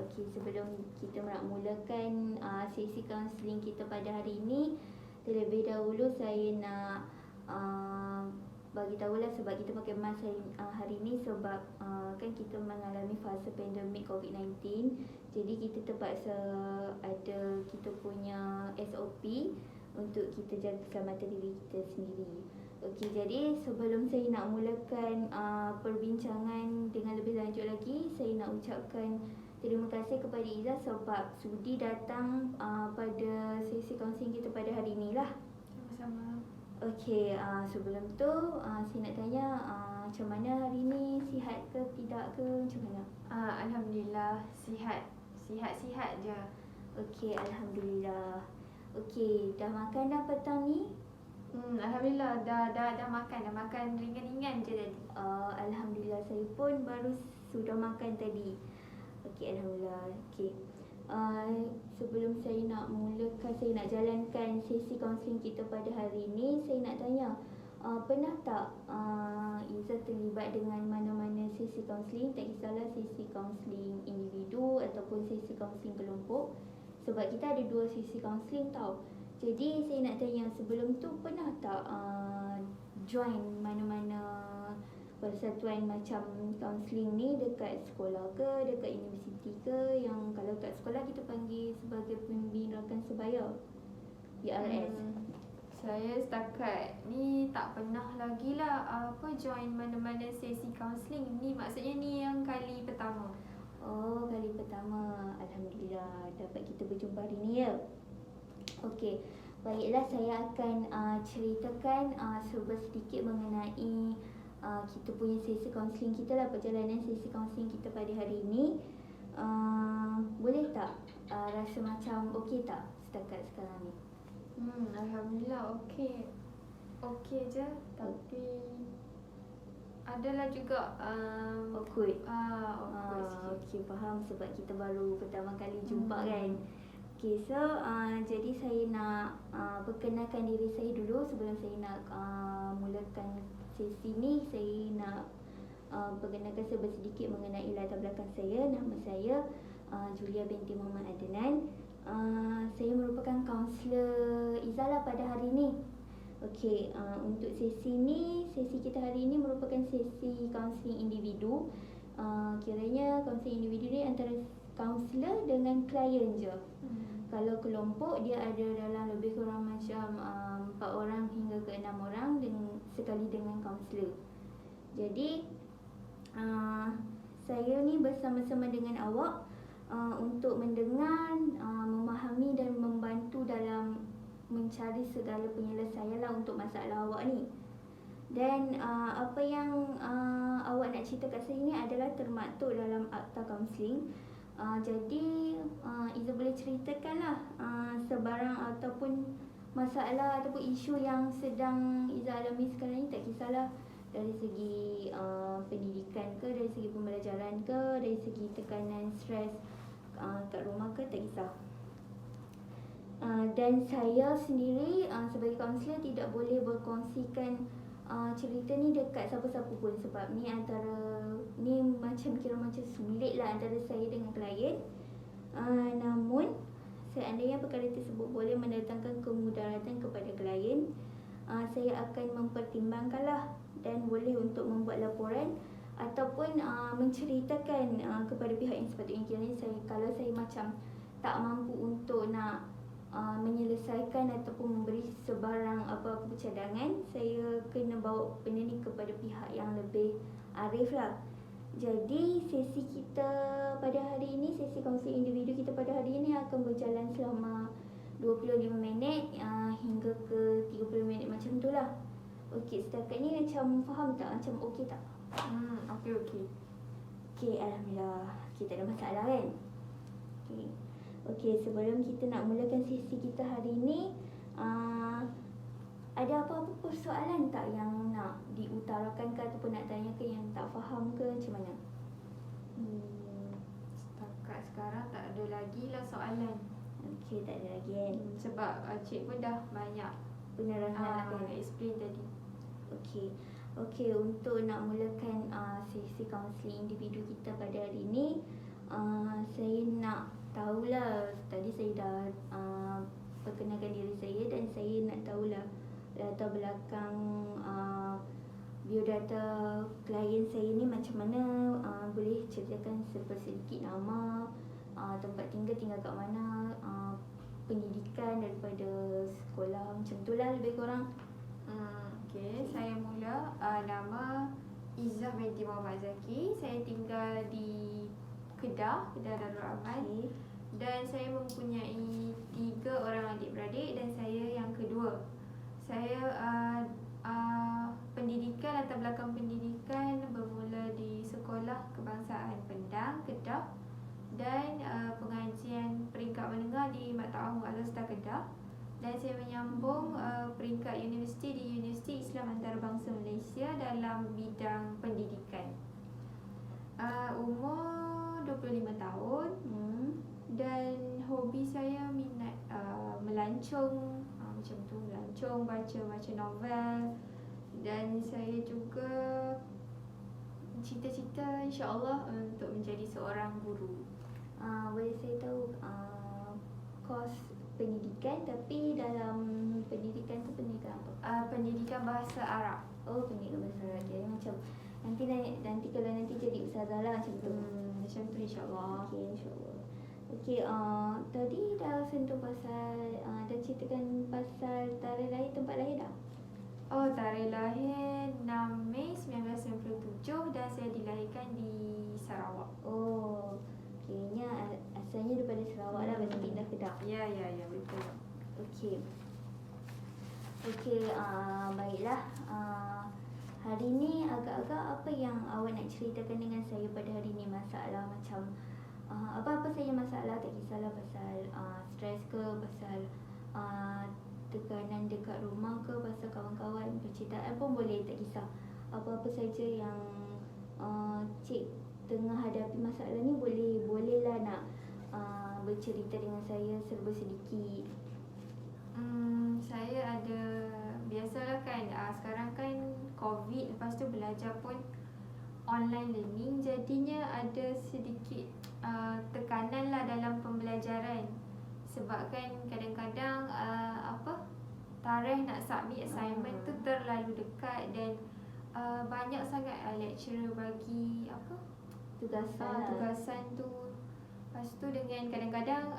Okey, sebelum kita nak mulakan sesi kaunseling kita pada hari ini, terlebih dahulu saya nak bagi tahulah sebab kita pakai mask hari ini sebab kan kita mengalami fasa pandemik COVID-19. Jadi kita terpaksa ada kita punya SOP untuk kita jaga keselamatan diri kita sendiri. Okey, jadi sebelum saya nak mulakan perbincangan dengan lebih lanjut lagi, saya nak ucapkan terima kasih kepada Izzah sebab sudi datang pada sesi kaunseling kita pada hari ini lah. Sama-sama. Okey, sebelum tu saya nak tanya macam mana hari ni, sihat ke tidak ke, macam mana? Alhamdulillah sihat je. Okey, alhamdulillah. Okey, dah makan dah petang ni? Alhamdulillah dah makan ringan-ringan je tadi. Alhamdulillah, saya pun baru sudah makan tadi. Okey, alhamdulillah. Okey. Sebelum saya nak mulakan, saya nak jalankan sesi kaunseling kita pada hari ini, saya nak tanya, pernah tak Izzah terlibat dengan mana-mana sesi kaunseling, tak kisahlah sesi kaunseling individu ataupun sesi kaunseling kelompok? Sebab kita ada 2 sesi kaunseling tau. Jadi saya nak tanya, sebelum tu pernah tak join mana-mana persatuan macam kaunseling ni dekat sekolah ke, dekat universiti ke, yang kalau kat sekolah kita panggil sebagai pembinaan sebaya, PRS. Saya setakat ni tak pernah lagi lah join mana-mana sesi kaunseling ni. Maksudnya ni yang kali pertama. Oh, kali pertama. Alhamdulillah dapat kita berjumpa hari ni ya. Okey, baiklah, saya akan ceritakan sedikit mengenai kita punya sesi kaunseling kita lah, perjalanan sesi kaunseling kita pada hari ini. Boleh tak rasa macam okey tak setakat sekarang ni? Alhamdulillah okey je, tapi adalah juga Awkward. awkward sikit. Okey, faham sebab kita baru pertama kali jumpa kan. Okey, so jadi saya nak perkenalkan diri saya dulu sebelum saya nak mulakan sesi ni. Saya nak perkenalkan sedikit mengenai latar belakang saya. Nama saya Julia binti Muhammad Adnan. Saya merupakan kaunselor Izzah lah pada hari ni. Okey, untuk sesi kita hari ini merupakan sesi kaunseling individu. Kiranya kaunseling individu ni antara kaunselor dengan klien je. Kalau kelompok dia ada dalam lebih kurang macam 4 orang hingga ke 6 orang sekali dengan kaunselor. Jadi saya ni bersama-sama dengan awak untuk mendengar, memahami dan membantu dalam mencari segala penyelesaian lah untuk masalah awak ni. Dan apa yang awak nak cerita kat saya ni adalah termaktub dalam akta kaunseling. Jadi Izzah boleh ceritakanlah sebarang ataupun masalah ataupun isu yang sedang Izzah alami sekarang ni, tak kisahlah dari segi pendidikan ke, dari segi pembelajaran ke, dari segi tekanan stres kat rumah ke, tak kisah. Dan saya sendiri sebagai kaunselor tidak boleh berkongsikan cerita ni dekat siapa-siapa pun sebab ni kira macam sulit lah antara saya dengan klien. Namun seandainya perkara tersebut boleh mendatangkan kemudaratan kepada klien, saya akan mempertimbangkanlah dan boleh untuk membuat laporan ataupun menceritakan kepada pihak yang sepatutnya. Kiranya kalau saya macam tak mampu untuk nak menyelesaikan ataupun memberi sebarang apa-apa cadangan, saya kena bawa benda ni kepada pihak yang lebih arif lah. Jadi sesi kita pada hari ini, sesi kaunseling individu kita pada hari ini akan berjalan selama 25 minit hingga ke 30 minit macam tu lah. Okey, setakat ni macam faham tak? Macam okey tak? Okey. Okey, alhamdulillah. Okey, tak ada masalah kan? Okey, sebelum kita nak mulakan sesi kita hari ini, ada apa-apa persoalan tak yang nak diutarakan ke ataupun nak tanyakan yang tak faham ke, macam mana? Setakat sekarang tak ada lagi lah soalan. Okey, tak ada lagi kan? Sebab cik pun dah banyak Penerangan kan? explain tadi. Okey, untuk nak mulakan sesi kaunseling individu kita pada hari ini, saya nak tahulah, tadi saya dah perkenalkan diri saya dan saya nak tahulah latar belakang biodata klien saya ni macam mana. Boleh ceritakan sedikit nama, tempat tinggal kat mana, pendidikan daripada sekolah, macam tu lah lebih kurang. Okay, saya mula. Nama Izzah binti Muhammad Zaki. Saya tinggal di Kedah Darul Aman. Okay. Dan saya mempunyai 3 orang adik-beradik dan saya yang kedua. Saya pendidikan, latar belakang pendidikan bermula di Sekolah Kebangsaan Pendang, Kedah, dan pengajian peringkat menengah di Maktab Al Azhar Kedah, dan saya menyambung peringkat universiti di Universiti Islam Antarabangsa Malaysia dalam bidang pendidikan. Umur 25 tahun. Dan hobi saya minat melancong, macam tu, melancong, baca novel. Dan saya juga cita-cita insya-Allah untuk menjadi seorang guru. Boleh saya tahu kos pendidikan, tapi dalam pendidikan tu pendidikan apa? Pendidikan bahasa Arab. Oh, pendidikan bahasa Arab. Jadi macam nanti kalau nanti jadi ustazah lah macam tu. Macam tu insya-Allah. Okey, insya-Allah. Okey, tadi dah sentuh pasal dah ceritakan pasal tarikh lahir, tempat lahir dah? Oh, tarikh lahir 6 Mei 1997 dan saya dilahirkan di Sarawak. Oh, kayaknya asalnya daripada Sarawak lah, lepas tu pindah Kedah. Ya, betul. Okey. Baiklah. Hari ni agak-agak apa yang awak nak ceritakan dengan saya pada hari ni? Masalah macam apa-apa saja masalah, tak kisahlah pasal stres ke, pasal tekanan dekat rumah ke, pasal kawan-kawan, percintaan pun boleh, tak kisah. Apa-apa saja yang cik tengah hadapi masalah ni, bolehlah nak bercerita dengan saya serba sedikit. Saya ada, biasalah kan, sekarang kan COVID, lepas tu belajar pun online learning, jadinya ada sedikit tekanan lah dalam pembelajaran. Sebab kan kadang-kadang tarikh nak submit assignment tu terlalu dekat dan banyak sangat lecturer bagi tugasan tu. Lepas tu dengan kadang-kadang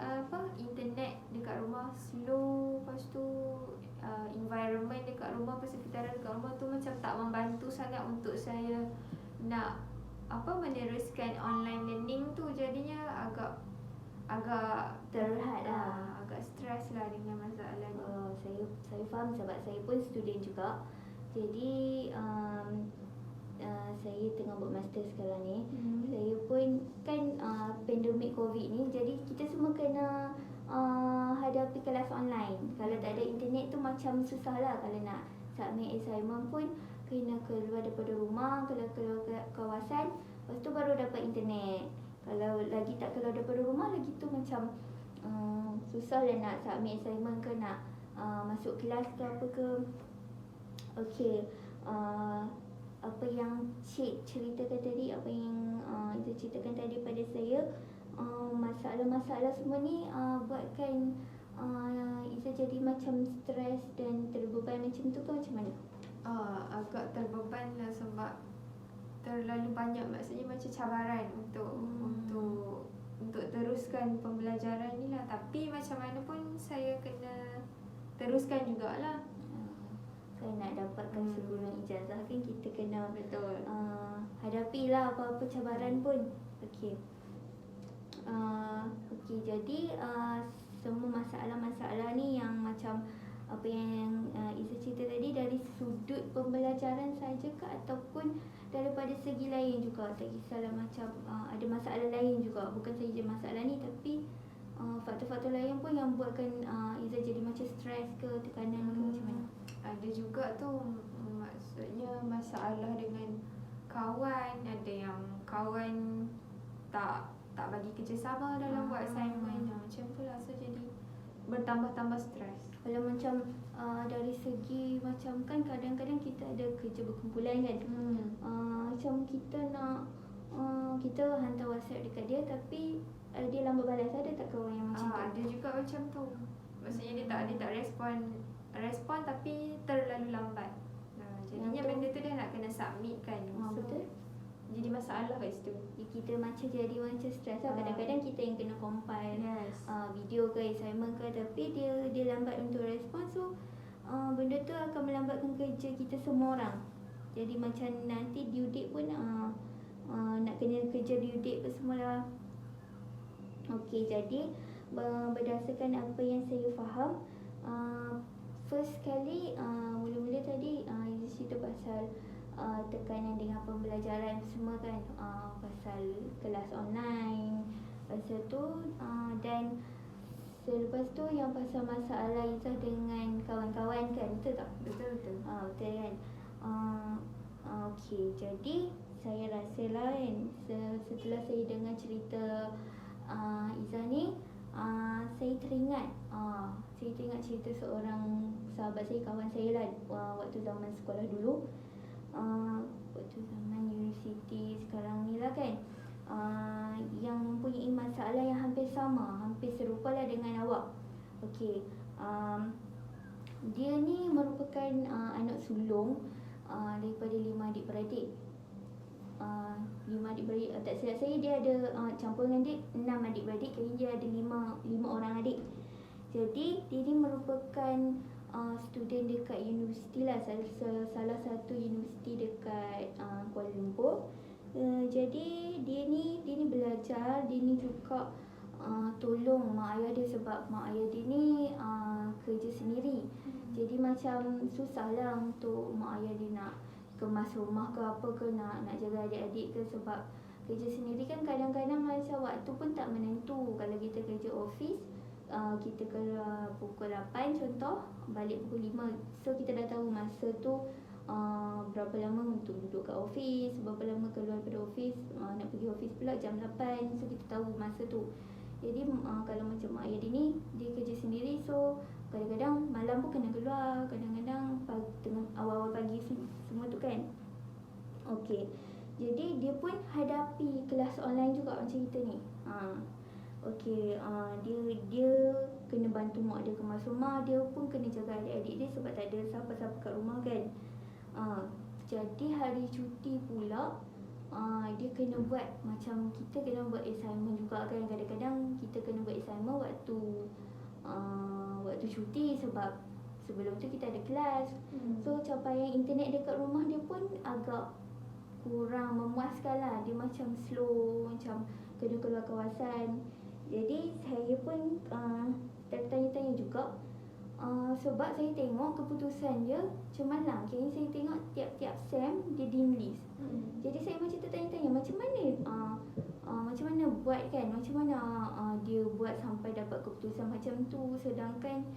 internet dekat rumah slow, lepas tu environment dekat rumah, persekitaran dekat rumah tu macam tak membantu sangat untuk saya nak meneruskan online learning tu. Jadinya agak Terhad lah. agak stres lah dengan masalah ni. Saya faham sebab saya pun student juga. Jadi saya tengah buat master sekarang ni. Saya pun kan pandemik COVID ni, jadi kita semua kena hadapi kelas online. Kalau tak ada internet tu macam susah lah. Kalau nak submit assignment pun kena keluar daripada rumah, keluar kawasan, lepas tu baru dapat internet. Kalau lagi tak keluar daripada rumah, lagi tu macam susah lah nak submit assignment ke, nak masuk kelas ke apa ke. Okey, apa yang cik ceritakan tadi, apa yang Izzah ceritakan tadi pada saya, masalah-masalah semua ni buatkan Izzah jadi macam stres dan terbeban macam tu ke macam mana? Agak terbeban lah sebab terlalu banyak, maksudnya macam cabaran untuk teruskan pembelajaran ni lah. Tapi macam mana pun saya kena teruskan jugalah. Saya nak dapatkan segulung ijazah kan, kita kena Betul. hadapilah apa-apa cabaran pun. Okey. Jadi semua masalah-masalah ni yang macam apa yang Izzah cerita tadi, dari sudut pembelajaran saja ke ataupun daripada segi lain juga, tak kisahlah, macam ada masalah lain juga, bukan saja masalah ni tapi faktor-faktor lain pun yang buatkan Izzah jadi macam stres ke, tekanan ke macam mana? Ada juga tu, maksudnya masalah dengan kawan. Ada yang kawan tak bagi kerjasama dalam buat assignment, macam tu lah. So jadi bertambah-tambah stres. Kalau macam dari segi macam kan kadang-kadang kita ada kerja berkumpulan kan, macam kita nak kita hantar WhatsApp dekat dia tapi dia lambat balas. Ada tak kawan yang macam tu? Ada juga macam tu. Maksudnya dia tak respon tapi terlalu lambat. Jadinya Yang tu- benda tu dia nak kena submit kan. Betul. Jadi masalah kat situ. Kita macam jadi macam stres lah. Kadang-kadang kita yang kena compile Yes. video ke assignment ke, tapi dia lambat untuk respon. So benda tu akan melambatkan kerja kita semua orang. Jadi macam nanti due date pun nak kena kerja due date pun semualah. Okey, jadi berdasarkan apa yang saya faham, first kali mula-mula tadi Izzah cerita pasal tekanan dengan pembelajaran semua kan, pasal kelas online, pasal tu dan selepas tu yang pasal masalah Izzah dengan kawan-kawan kan, betul tak? Betul. Betul kan. Okey, jadi saya rasa lah kan, setelah saya dengar cerita Izzah ni, saya teringat cerita seorang sahabat saya, kawan saya lah, waktu zaman sekolah dulu, waktu zaman universiti sekarang ni lah kan, yang mempunyai masalah yang hampir sama, hampir serupa lah dengan awak. Okey, dia ni merupakan anak sulung daripada 5 adik-beradik. 5 adik-beradik, tak silap saya dia ada campur dengan dia 6 adik-beradik, jadi dia ada 5 orang adik. Jadi dia ni merupakan student dekat universiti lah, salah satu universiti dekat Kuala Lumpur. Jadi dia ni belajar, dia ni juga tolong mak ayah dia sebab mak ayah dia ni kerja sendiri. Jadi macam susah lah untuk mak ayah dia nak kemas rumah ke apa ke, nak jaga adik-adik ke, sebab kerja sendiri kan kadang-kadang macam waktu pun tak menentu. Kalau kita kerja office, kita keluar pukul 8 contoh, balik pukul 5. So kita dah tahu masa tu berapa lama untuk duduk kat office, berapa lama keluar daripada office, nak pergi office pula jam 8. So kita tahu masa tu. Jadi kalau macam mak ayah dia ni, dia kerja sendiri, so kadang-kadang malam pun kena keluar, kadang-kadang tengah awal-awal pagi semua tu kan. Okey, jadi dia pun hadapi kelas online juga macam kita ni. Okey, dia kena bantu mak dia kemas rumah, dia pun kena jaga adik-adik dia sebab tak ada siapa-siapa kat rumah kan. Jadi hari cuti pula, dia kena buat, macam kita kena buat assignment juga kan. Kadang-kadang kita kena buat assignment waktu cuti sebab sebelum tu kita ada kelas. So capaian internet dekat rumah dia pun agak kurang memuaskan lah. Dia macam slow, macam kena keluar kawasan. Jadi saya pun tertanya-tanya juga, sebab saya tengok keputusan dia cemerlang. Kira saya tengok tiap-tiap sem dia dim list. Jadi saya macam tertanya-tanya, macam mana buat kan, macam mana dia buat sampai dapat keputusan macam tu. Sedangkan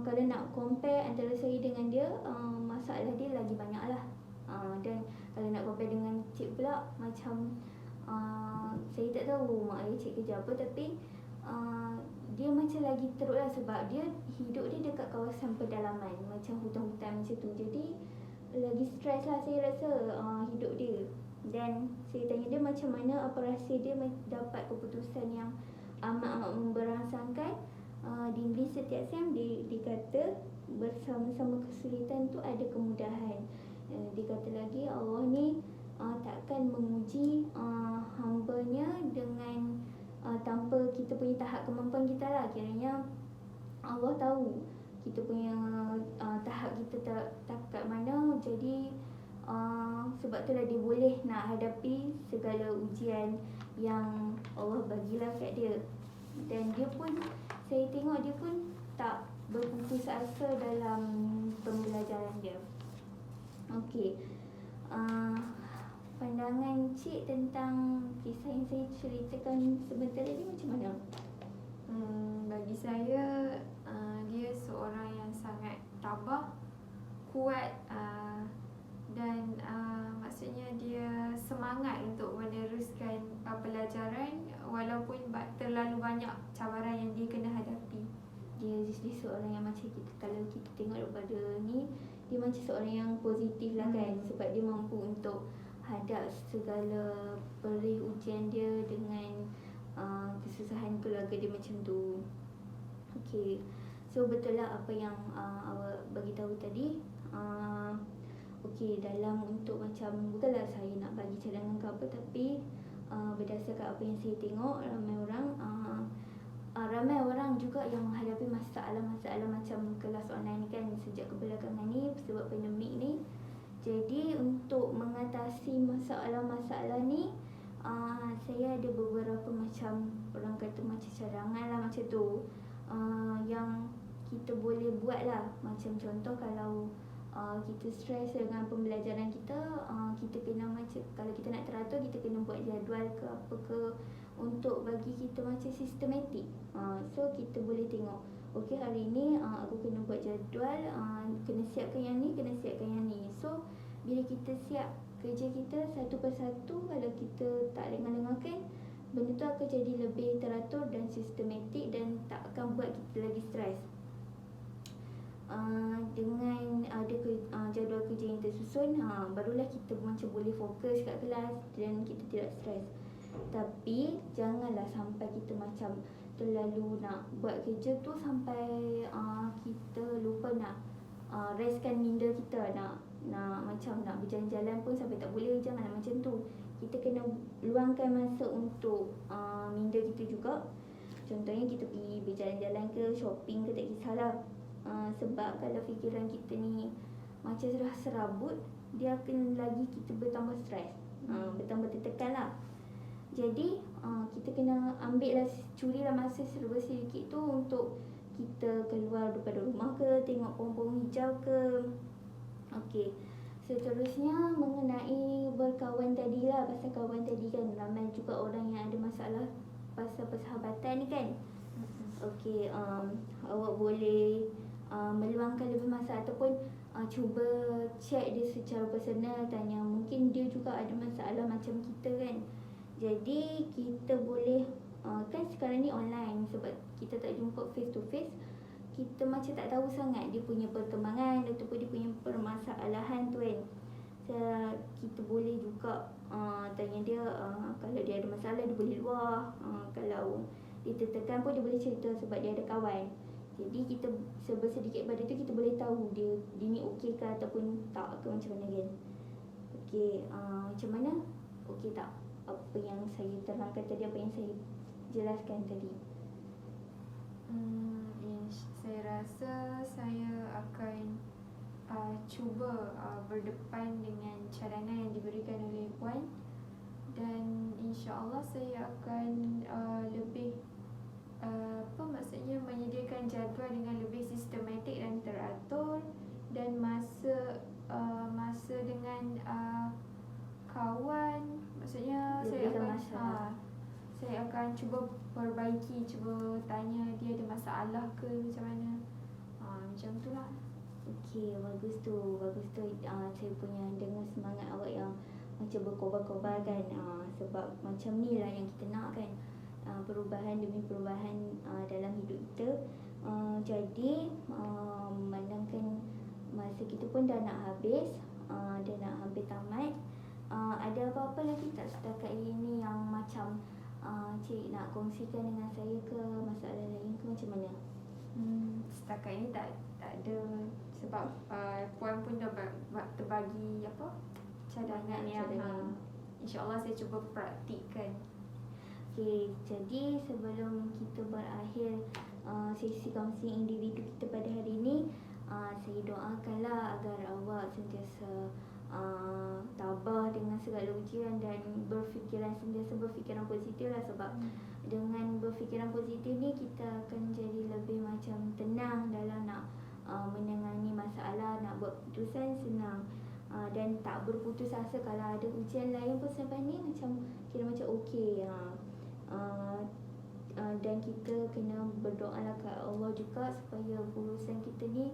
kalau nak compare antara saya dengan dia, masalah dia lagi banyak lah. Dan kalau nak compare dengan cik pula, macam saya tak tahu mak ayah cik kerja apa, tapi dia macam lagi teruk lah sebab dia hidup dia dekat kawasan pedalaman, macam hutan-hutan macam tu. Jadi lagi stres lah saya rasa hidup dia. Dan saya tanya dia macam mana, apa rahsia dia dapat keputusan yang amat-amat memberangsangkan. Di English setiap sem dia kata bersama-sama kesulitan tu ada kemudahan. Dia kata lagi Allah ni takkan menguji hamba-Nya dengan tanpa kita punya tahap kemampuan kita lah. Kiranya Allah tahu kita punya tahap kita tak kat mana. Jadi sebab tu lah dia boleh nak hadapi segala ujian yang Allah bagilah kat dia. Dan dia pun, saya tengok dia pun tak berputus asa dalam pembelajaran dia. Okey, pandangan cik tentang kisah yang saya ceritakan sebentar tadi macam mana? Bagi saya, dia seorang yang sangat tabah, kuat, dan maksudnya dia semangat untuk meneruskan pelajaran walaupun terlalu banyak cabaran yang dia kena hadapi. Dia seorang yang macam kita, kalau kita tengok daripada ni, dia macam seorang yang positif lah kan, sebab dia mampu untuk hadap segala perih ujian dia dengan kesusahan keluarga dia macam tu. Okey. So betul lah apa yang awak bagi tahu tadi. Okey, dalam untuk macam bukanlah saya nak bagi cadangan ke apa, tapi berdasarkan apa yang saya tengok, ramai orang juga yang menghadapi masalah-masalah macam kelas online ni kan sejak kebelakangan ni sebab pandemik ni. Jadi untuk mengatasi masalah-masalah ni, saya ada beberapa macam orang kata macam cadangan lah macam tu, yang kita boleh buat lah. Macam contoh kalau kita stres dengan pembelajaran kita, kita kena macam kalau kita nak teratur, kita kena buat jadual ke apa ke untuk bagi kita macam sistematik. So kita boleh tengok, okey hari ni aku kena buat jadual, kena siapkan yang ni, kena siapkan yang ni. So bila kita siap kerja kita satu persatu, kalau kita tak lengah-lengahkan, benda tu akan jadi lebih teratur dan sistematik dan tak akan buat kita lagi stres. Dengan ada jadual kerja yang tersusun, barulah kita macam boleh fokus kat kelas dan kita tidak stres. Tapi janganlah sampai kita macam terlalu nak buat kerja tu sampai kita lupa nak restkan minda kita, nak macam nak berjalan-jalan pun sampai tak boleh. Janganlah macam tu. Kita kena luangkan masa untuk minda kita juga. Contohnya kita pergi berjalan-jalan ke, shopping ke, tak kisahlah. Sebab kalau fikiran kita ni macam dah serabut, dia akan lagi kita bertambah stres, bertambah tertekan lah. Jadi kita kena ambil lah, curilah masa serba sedikit tu untuk kita keluar daripada rumah ke, tengok pohon-pohon hijau ke. Okey, seterusnya mengenai berkawan tadi lah, pasal kawan tadi kan, ramai juga orang yang ada masalah pasal persahabatan ni kan. Okey, awak boleh meluangkan lebih masa ataupun cuba check dia secara personal, tanya, mungkin dia juga ada masalah macam kita kan. Jadi kita boleh kan sekarang ni online, sebab kita tak jumpa face to face, kita macam tak tahu sangat dia punya perkembangan ataupun dia punya permasalahan tu kan. So, kita boleh juga tanya dia, kalau dia ada masalah dia boleh luah, kalau dia tertekan pun dia boleh cerita sebab dia ada kawan. Jadi kita serba sedikit pada tu kita boleh tahu dia ni okey ke ataupun tak ke, macam mana kan. Okey, macam mana? Okey tak apa yang saya terangkan tadi, apa yang saya jelaskan tadi? Saya rasa saya akan cuba berdepan dengan cadangan yang diberikan oleh Puan, dan insya-Allah saya akan lebih maksudnya menyediakan jadual dengan lebih sistematik dan teratur, dan masa dengan kawan, maksudnya saya akan cuba perbaiki, cuba tanya dia ada masalah ke macam mana. Macam tu lah. Okey, bagus tu. Saya punya dengar semangat awak yang macam berkobar-kobar kan. Sebab macam ni lah yang kita nak kan. Perubahan demi perubahan dalam hidup kita. Jadi memandangkan masa kita pun dah nak habis, dah nak hampir tamat. Ada apa-apa lagi tak setakat ini yang macam cik nak kongsikan dengan saya ke, masalah lain ke, macam mana? Setakat ini tak ada, sebab Puan pun dah terbagi cadangan yang insya-Allah saya cuba praktikkan. Okey, jadi sebelum kita berakhir sesi kaunseling individu kita pada hari ini, saya doakanlah agar awak sentiasa tabah dengan segala ujian dan sentiasa berfikiran positif lah. Sebab dengan berfikiran positif ni kita akan jadi lebih macam tenang dalam nak menangani masalah, nak buat keputusan senang, dan tak berputus asa. Kalau ada ujian lain pun selepas ni macam kira macam okey. Dan kita kena berdoalah ke Allah juga supaya urusan kita ni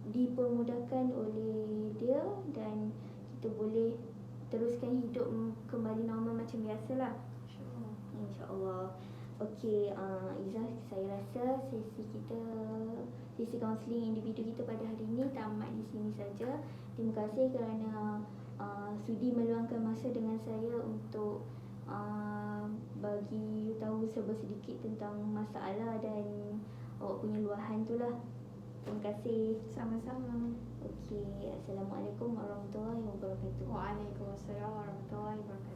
dipermudahkan oleh dia dan kita boleh teruskan hidup kembali normal macam biasalah, insya-Allah. Okey, Izzah, saya rasa sesi kaunseling individu kita pada hari ini tamat di sini saja. Terima kasih kerana sudi meluangkan masa dengan saya untuk bagi tahu sedikit tentang masalah dan awak punya luahan tu lah. Terima kasih. Sama-sama. Okey, Assalamualaikum warahmatullahi wabarakatuh. Waalaikumsalam warahmatullahi wabarakatuh.